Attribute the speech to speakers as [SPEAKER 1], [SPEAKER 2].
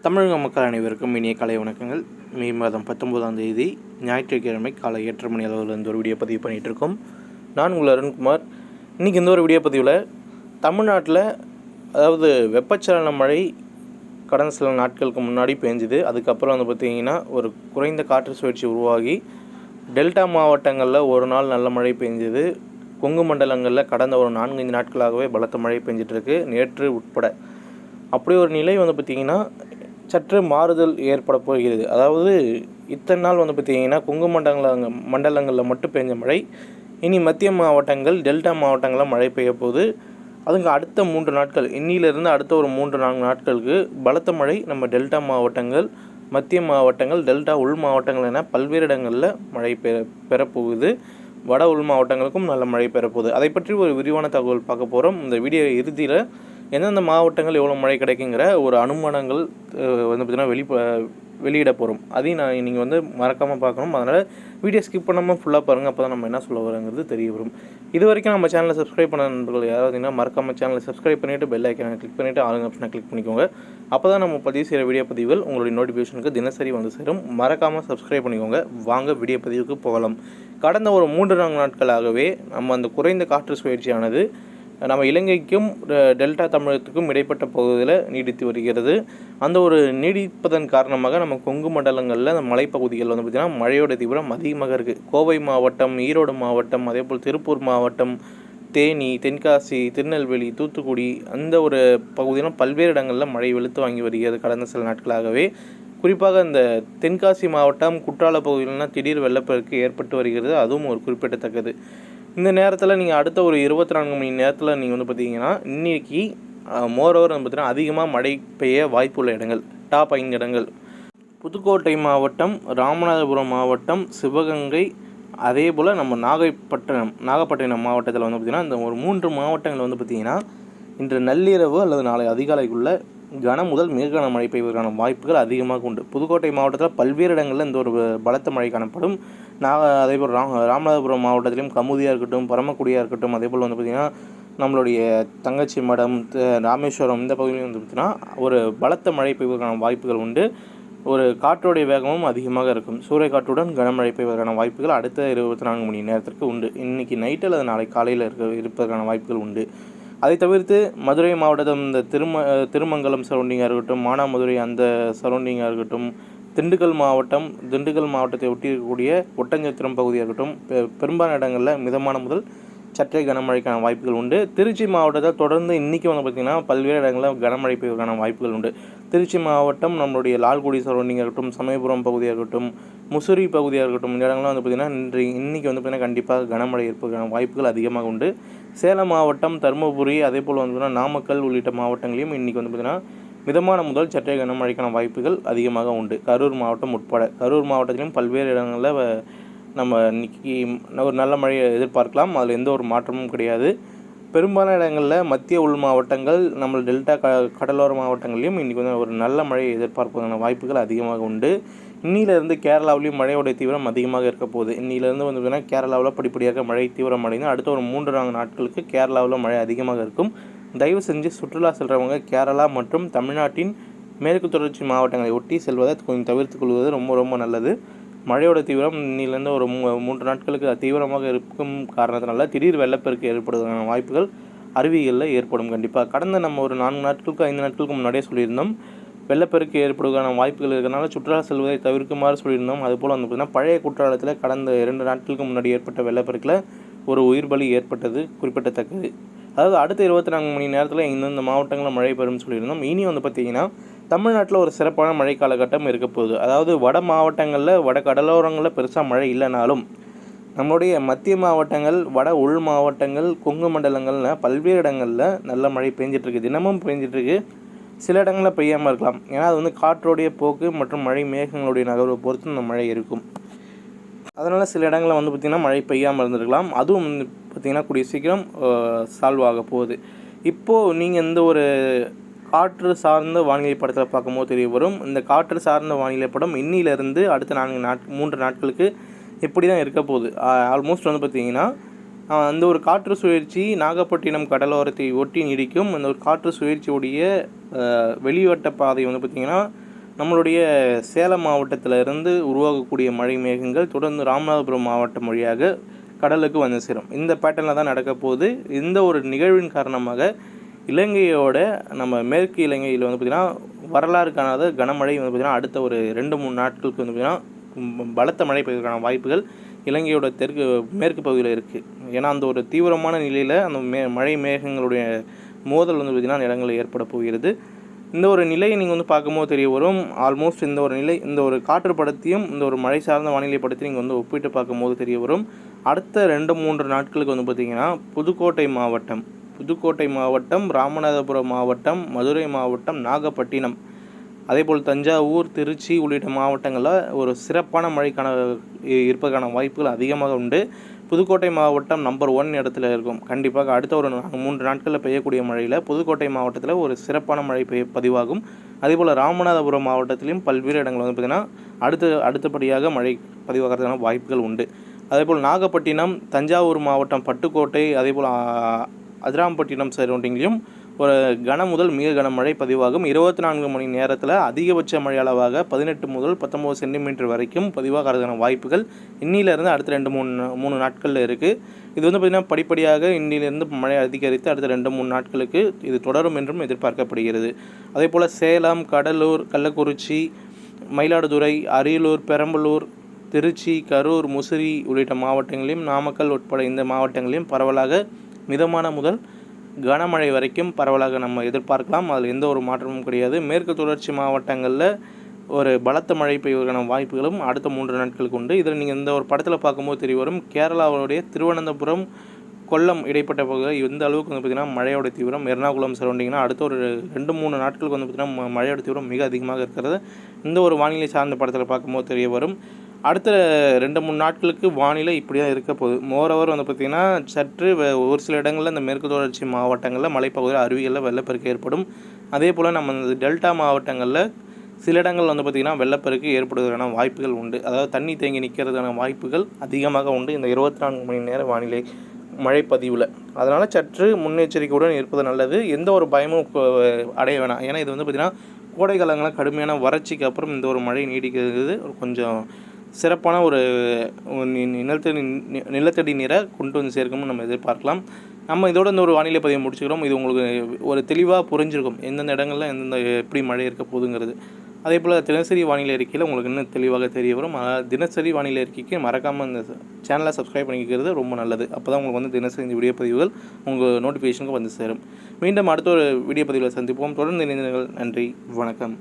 [SPEAKER 1] தமிழக மக்கள் அனைவருக்கும் இனிய காலை வணக்கங்கள். மே மாதம் 19ஆம் தேதி ஞாயிற்றுக்கிழமை காலை 8:30 மணி அளவில் ஒரு வீடியோ பதிவு பண்ணிகிட்ருக்கோம். நான் உங்கள் அருண்குமார். இன்றைக்கி இந்த ஒரு வீடியோ பதிவில் தமிழ்நாட்டில் அதாவது வெப்பச்சலன மழை கடந்த சில நாட்களுக்கு முன்னாடி பெஞ்சுது. அதுக்கப்புறம் பார்த்திங்கன்னா ஒரு குறைந்த காற்று சுழற்சி உருவாகி டெல்டா மாவட்டங்களில் ஒரு நாள் நல்ல மழை பெஞ்சுது. கொங்கு மண்டலங்களில் கடந்த ஒரு 4-5 நாட்களாகவே பலத்த மழை பெஞ்சிட்ருக்கு, நேற்று உட்பட. அப்படி ஒரு நிலை பார்த்திங்கன்னா சற்று மாறுதல் ஏற்பட போகிறது. அதாவது இத்தனை நாள் பார்த்திங்கன்னா கொங்கு மண்டலங்களில் மட்டும் பெஞ்ச மழை இனி மத்திய மாவட்டங்கள், டெல்டா மாவட்டங்களில் மழை பெய்ய போகுது. அதுங்க அடுத்த 3 நாட்கள், இன்னிலிருந்து அடுத்த ஒரு 3-4 நாட்களுக்கு பலத்த மழை நம்ம டெல்டா மாவட்டங்கள், மத்திய மாவட்டங்கள், டெல்டா உள் மாவட்டங்கள் என பல்வேறு இடங்களில் மழை பெறப்போகுது. வட உள் மாவட்டங்களுக்கும் நல்ல மழை பெறப்போகுது. அதை பற்றி ஒரு விரிவான தகவல் பார்க்க போகிறோம். இந்த வீடியோ இறுதியில் எந்தெந்த மாவட்டங்கள் எவ்வளோ மழை கிடைக்குங்கிற ஒரு அனுமானங்கள் பார்த்திங்கன்னா வெளியிட போகிறோம். அதையும் நீங்கள் மறக்காமல் பார்க்கணும். அதனால் வீடியோ ஸ்கிப் பண்ணாமல் ஃபுல்லாக பாருங்கள். அப்போ தான் நம்ம என்ன சொல்ல வரோங்கிறது தெரிய வரும். இது வரைக்கும் நம்ம சேனலை சப்ஸ்கிரைப் பண்ண நண்பர்கள் யாராவது மறக்காமல் சேனலை சப்ஸ்கிரைப் பண்ணிவிட்டு பெல் ஐக்கானை கிளிக் பண்ணிவிட்டு ஆளுங்க ஆப்ஷனை கிளிக் பண்ணிக்கோங்க. அப்போ தான் நம்ம பதிவு செய்கிற வீடியோ பதிவுகள் உங்களுடைய நோட்டிஃபிகேஷனுக்கு தினசரி சேரும். மறக்காமல் சப்ஸ்கிரைப் பண்ணிக்கோங்க. வாங்க வீடியோ பதிவுக்கு போகலாம். கடந்த ஒரு 3-4 நாட்களாகவே நம்ம அந்த குறைந்த காற்று சுழற்சியானது நம்ம இலங்கைக்கும் டெல்டா தமிழகத்துக்கும் இடைப்பட்ட பகுதியில் நீடித்து வருகிறது. அந்த ஒரு நீடிப்பதன் காரணமாக நம்ம கொங்கு மண்டலங்களில் அந்த மலைப்பகுதிகளில் பார்த்திங்கன்னா மழையோட தீவிரம் அதிகமாக இருக்குது. கோவை மாவட்டம், ஈரோடு மாவட்டம், அதேபோல் திருப்பூர் மாவட்டம், தேனி, தென்காசி, திருநெல்வேலி, தூத்துக்குடி அந்த ஒரு பகுதியிலும் பல்வேறு இடங்களில் மழை வெளுத்து வாங்கி வருகிறது கடந்த சில நாட்களாகவே. குறிப்பாக இந்த தென்காசி மாவட்டம் குற்றால பகுதியிலாம் திடீர் வெள்ளப்பெருக்கு ஏற்பட்டு வருகிறது. அதுவும் ஒரு குறிப்பிடத்தக்கது. இந்த நேரத்தில் நீங்கள் அடுத்த ஒரு 24 மணி நேரத்தில் நீங்கள் பார்த்தீங்கன்னா இன்றைக்கி மோரோவர் பார்த்திங்கன்னா அதிகமாக மழை பெய்ய வாய்ப்புள்ள இடங்கள் டாப் 5 இடங்கள்: புதுக்கோட்டை மாவட்டம், ராமநாதபுரம் மாவட்டம், சிவகங்கை, அதே போல் நம்ம நாகப்பட்டினம் மாவட்டத்தில் பார்த்திங்கன்னா இந்த ஒரு 3 மாவட்டங்கள் பார்த்திங்கன்னா இன்று நள்ளிரவு அல்லது நாளை அதிகாலைக்குள்ளே கன முதல் மிக கன மழை பெய்வதற்கான வாய்ப்புகள் அதிகமாக உண்டு. புதுக்கோட்டை மாவட்டத்தில் பல்வேறு இடங்களில் இந்த ஒரு பலத்த மழை காணப்படும். அதேபோல் ராமநாதபுரம் மாவட்டத்திலும் கமுதியாக இருக்கட்டும், பரமக்குடியாக இருக்கட்டும், அதேபோல் பார்த்திங்கன்னா நம்மளுடைய தங்கச்சி மடம், ராமேஸ்வரம் இந்த பகுதியிலும் பார்த்திங்கன்னா ஒரு பலத்த மழை பெய்வதற்கான வாய்ப்புகள் உண்டு. ஒரு காற்றுடைய வேகமும் அதிகமாக இருக்கும். சூறைக்காற்றுடன் கனமழை பெய்வதற்கான வாய்ப்புகள் அடுத்த 24 மணி நேரத்திற்கு உண்டு. இன்றைக்கி நைட்டு அல்லது நாளை காலையில் இருப்பதற்கான வாய்ப்புகள் உண்டு. அதை தவிர்த்து மதுரை மாவட்டம் இந்த திருமங்கலம் சரௌண்டிங்காக இருக்கட்டும், மானாமதுரை அந்த சரௌண்டிங்காக இருக்கட்டும், திண்டுக்கல் மாவட்டத்தை ஒட்டி இருக்கக்கூடிய ஒட்டஞ்சத்திரம் பகுதியாக இருக்கட்டும், பெரும்பாலான இடங்களில் மிதமான முதல் சற்றே கனமழைக்கான வாய்ப்புகள் உண்டு. திருச்சி மாவட்டத்தில் தொடர்ந்து இன்றைக்கி பார்த்திங்கன்னா பல்வேறு இடங்களில் கனமழை பெய்வதற்கான வாய்ப்புகள் உண்டு. திருச்சி மாவட்டம் நம்மளுடைய லால்குடி சரௌண்டிங்காக இருக்கட்டும், சமயபுரம் பகுதியாக இருக்கட்டும், முசிறி பகுதியாக இருக்கட்டும், இந்த இடங்கள்லாம் பார்த்திங்கன்னா இன்றைக்கி பார்த்திங்கன்னா கண்டிப்பாக கனமழை இருப்பதற்கான வாய்ப்புகள் அதிகமாக உண்டு. சேலம் மாவட்டம், தருமபுரி, அதே போல் பார்த்திங்கன்னா நாமக்கல் உள்ளிட்ட மாவட்டங்களையும் இன்றைக்கி பார்த்திங்கன்னா மிதமான முதல் சற்றே கனமழைக்கான வாய்ப்புகள் அதிகமாக உண்டு. கரூர் மாவட்டம் உட்பட கரூர் மாவட்டத்திலும் பல்வேறு இடங்களில் நம்ம இன்றைக்கி ஒரு நல்ல மழையை எதிர்பார்க்கலாம். அதில் எந்த ஒரு மாற்றமும் கிடையாது. பெரும்பாலான இடங்களில் மத்திய உள் மாவட்டங்கள், நம்ம டெல்டா கடலோர மாவட்டங்களையும் இன்றைக்கி ஒரு நல்ல மழையை எதிர்பார்ப்பதற்கான வாய்ப்புகள் அதிகமாக உண்டு. இன்னிலிருந்து கேரளாவிலையும் மழையோடைய தீவிரம் அதிகமாக இருக்க போகுது. இன்னிலிருந்து பார்த்திங்கன்னா கேரளாவில் படிப்படியாக மழை தீவிரம் அடைந்து அடுத்த ஒரு 3-4 நாட்களுக்கு கேரளாவில் மழை அதிகமாக இருக்கும். தயவு செஞ்சு சுற்றுலா செல்கிறவங்க கேரளா மற்றும் தமிழ்நாட்டின் மேற்கு தொடர்ச்சி மாவட்டங்களை ஒட்டி செல்வதை கொஞ்சம் தவிர்த்து கொள்வது ரொம்ப ரொம்ப நல்லது. மழையோட தீவிரம் இன்னிலேருந்து ஒரு 3 நாட்களுக்கு தீவிரமாக இருக்கும் காரணத்தினால திடீர் வெள்ளப்பெருக்கு ஏற்படுவதற்கான வாய்ப்புகள் அருவிகளில் ஏற்படும். கண்டிப்பாக கடந்த நம்ம ஒரு 4 நாட்களுக்கு 5 நாட்களுக்கு முன்னாடியே சொல்லியிருந்தோம் வெள்ளப்பெருக்கு ஏற்படுவதற்கான வாய்ப்புகள் இருக்கிறனால சுற்றுலா செல்வதை தவிர்க்குமாறு சொல்லியிருந்தோம். அதுபோல் பார்த்திங்கன்னா பழைய குற்றாலத்தில் கடந்த 2 நாட்களுக்கு முன்னாடி ஏற்பட்ட வெள்ளப்பெருக்கில் ஒரு உயிர் பலி ஏற்பட்டது குறிப்பிடத்தக்கது. அதாவது அடுத்த 24 மணி நேரத்தில் இந்தந்த மாவட்டங்களில் மழை பெறும் சொல்லியிருந்தோம். இனி பார்த்திங்கன்னா தமிழ்நாட்டில் ஒரு சிறப்பான மழை காலகட்டம் இருக்க போகுது. அதாவது வட மாவட்டங்களில், வட கடலோரங்களில் பெருசாக மழை இல்லைனாலும் நம்மளுடைய மத்திய மாவட்டங்கள், வட உள் மாவட்டங்கள், கொங்கு மண்டலங்கள்னு பல்வேறு இடங்களில் நல்ல மழை பெஞ்சிட்ருக்கு. தினமும் பெஞ்சிட்ருக்கு. சில இடங்களில் பெய்யாமல் இருக்கலாம். ஏன்னா அது காற்றோடைய போக்கு மற்றும் மழை மேகங்களுடைய நகர்வை பொறுத்து இந்த மழை இருக்கும். அதனால் சில இடங்களில் பார்த்திங்கன்னா மழை பெய்யாமல் இருந்திருக்கலாம். அதுவும் பார்த்திங்கன்னா கூடிய சீக்கிரம் சால்வ் ஆக போகுது. இப்போது நீங்கள் இந்த ஒரு காற்று சார்ந்த வானிலை படத்தில் பார்க்கும்போது தெரிய வரும். இந்த காற்று சார்ந்த வானிலை படம் இன்னிலிருந்து அடுத்த 3 நாட்களுக்கு எப்படி தான் இருக்க போகுது. ஆல்மோஸ்ட் பார்த்திங்கன்னா அந்த ஒரு காற்று சுழற்சி நாகப்பட்டினம் கடலோரத்தை ஒட்டி நீடிக்கும். அந்த ஒரு காற்று சுழற்சியுடைய வெளிவட்ட பாதை பார்த்திங்கன்னா நம்மளுடைய சேலம் மாவட்டத்திலிருந்து உருவாகக்கூடிய மழை மேகங்கள் தொடர்ந்து ராமநாதபுரம் மாவட்டம் வழியாக கடலுக்கு வந்து சேரும். இந்த பேட்டர்னில் தான் நடக்க போகுது. இந்த ஒரு நிகழ்வின் காரணமாக இலங்கையோட நம்ம மேற்கு இலங்கையில் வந்து பார்த்திங்கன்னா வரலாறு காணாத கனமழை வந்து பார்த்திங்கன்னா அடுத்த ஒரு 2-3 நாட்களுக்கு வந்து பார்த்திங்கன்னா பலத்த மழை பெய்வதற்கான வாய்ப்புகள் இலங்கையோட மேற்கு பகுதியில் இருக்குது. ஏன்னா அந்த ஒரு தீவிரமான நிலையில் அந்த மழை மேகங்களுடைய மோதல் வந்து பார்த்திங்கன்னா இடங்களில் ஏற்பட போகிறது. இந்த ஒரு நிலையை நீங்கள் வந்து பார்க்கும்போது தெரிய வரும். ஆல்மோஸ்ட் இந்த ஒரு நிலை, இந்த ஒரு காற்று படத்தையும் இந்த ஒரு மழை சார்ந்த வானிலை படத்தையும் நீங்கள் வந்து ஒப்பிட்டு பார்க்கும்போது தெரிய வரும். அடுத்த 2-3 நாட்களுக்கு வந்து பார்த்திங்கன்னா புதுக்கோட்டை மாவட்டம், ராமநாதபுரம் மாவட்டம், மதுரை மாவட்டம், நாகப்பட்டினம், அதேபோல் தஞ்சாவூர், திருச்சி உள்ளிட்ட மாவட்டங்களில் ஒரு சிறப்பான மழைக்கான இருப்பதற்கான வாய்ப்புகள் அதிகமாக உண்டு. புதுக்கோட்டை மாவட்டம் நம்பர் 1 இடத்துல இருக்கும். கண்டிப்பாக அடுத்த ஒரு 3 நாட்களில் பெய்யக்கூடிய மழையில் புதுக்கோட்டை மாவட்டத்தில் ஒரு சிறப்பான மழை பதிவாகும். அதேபோல் ராமநாதபுரம் மாவட்டத்திலையும் பல்வேறு இடங்கள் வந்து பார்த்திங்கன்னா அடுத்தபடியாக மழை பதிவாகிறதுக்கான வாய்ப்புகள் உண்டு. அதேபோல் நாகப்பட்டினம், தஞ்சாவூர் மாவட்டம் பட்டுக்கோட்டை, அதேபோல் அதிராம்பட்டினம் சரௌண்டிங்லையும் ஒரு கன முதல் மிக கனமழை பதிவாகும். 24 மணி நேரத்தில் அதிகபட்ச மழை அளவாக 18 முதல் 19 சென்டிமீட்டர் வரைக்கும் பதிவாகிறதுக்கான வாய்ப்புகள் இன்னிலிருந்து அடுத்த 2-3 நாட்களில் இருக்குது. இது வந்து பார்த்திங்கன்னா படிப்படியாக இன்னிலிருந்து மழை அதிகரித்து அடுத்த 2-3 நாட்களுக்கு இது தொடரும் என்றும் எதிர்பார்க்கப்படுகிறது. அதேபோல் சேலம், கடலூர், கள்ளக்குறிச்சி, மயிலாடுதுறை, அரியலூர், பெரம்பலூர், திருச்சி, கரூர், முசிறி உள்ளிட்ட மாவட்டங்களையும், நாமக்கல் உட்பட இந்த மாவட்டங்களையும் பரவலாக மிதமான முதல் கனமழை வரைக்கும் பரவலாக நம்ம எதிர்பார்க்கலாம். அதில் எந்த ஒரு மாற்றமும் கிடையாது. மேற்கு தொடர்ச்சி மாவட்டங்களில் ஒரு பலத்த மழை பெய்வதற்கான வாய்ப்புகளும் அடுத்த 3 நாட்களுக்கு உண்டு. இதில் நீங்கள் இந்த ஒரு படத்தில் பார்க்கும்போது தெரிய வரும். கேரளாவுடைய திருவனந்தபுரம், கொல்லம் இடைப்பட்ட பகுதியில் எந்த அளவுக்கு வந்து பார்த்திங்கன்னா மழையோட தீவிரம், எர்ணாகுளம் சரௌண்டிங்னா அடுத்த ஒரு 2-3 நாட்களுக்கு வந்து பார்த்திங்கன்னா மழையோட தீவிரம் மிக அதிகமாக இருக்கிறது. இந்த ஒரு வானிலை சார்ந்த படத்தில் பார்க்கும்போது தெரிய வரும். அடுத்த 2-3 நாட்களுக்கு வானிலை இப்படி தான் இருக்க போகுது. மோரோவர் வந்து பார்த்திங்கன்னா சற்று ஒரு சில இடங்களில் இந்த மேற்கு தொடர்ச்சி மாவட்டங்களில் மலைப்பகுதியில் அருவிகளில் வெள்ளப்பெருக்கு ஏற்படும். அதே போல் நம்ம இந்த டெல்டா மாவட்டங்களில் சில இடங்கள் வந்து பார்த்திங்கன்னா வெள்ளப்பெருக்கு ஏற்படுவதற்கான வாய்ப்புகள் உண்டு. அதாவது தண்ணி தேங்கி நிற்கிறதுக்கான வாய்ப்புகள் அதிகமாக உண்டு இந்த 24 மணி நேர வானிலை மழைப்பதிவில். அதனால் சற்று முன்னெச்சரிக்கையுடன் இருப்பது நல்லது. எந்த ஒரு பயமும் அடைய வேணாம். ஏன்னா இது வந்து பார்த்திங்கன்னா கோடை காலங்களில் கடுமையான வறட்சிக்கு அப்புறம் இந்த ஒரு மழை நீடிக்கிறது கொஞ்சம் சிறப்பான ஒரு நிலத்தடி நீரை கொண்டு வந்து சேர்க்கும்னு நம்ம எதிர்பார்க்கலாம். நம்ம இதோட இந்த ஒரு வானிலை பதிவை முடிச்சுக்கிறோம். இது உங்களுக்கு ஒரு தெளிவாக புரிஞ்சிருக்கும் எந்தெந்த இடங்களில் எந்தெந்த எப்படி மழை இருக்க போகுதுங்கிறது. அதே போல் தினசரி வானிலை அறிக்கையில் உங்களுக்கு இன்னும் தெளிவாக தெரிய வரும். தினசரி வானிலை அறிக்கைக்கு மறக்காமல் இந்த சேனலை சப்ஸ்கிரைப் பண்ணிக்கிறது ரொம்ப நல்லது. அப்போ தான் உங்களுக்கு வந்து தினசரி இந்த வீடியோ பதிவுகள் உங்கள் நோட்டிஃபிகேஷனுக்கு வந்து சேரும். மீண்டும் அடுத்த ஒரு வீடியோ பதிவில் சந்திப்போம். தொடர்ந்து இணைந்தீர்கள். நன்றி, வணக்கம்.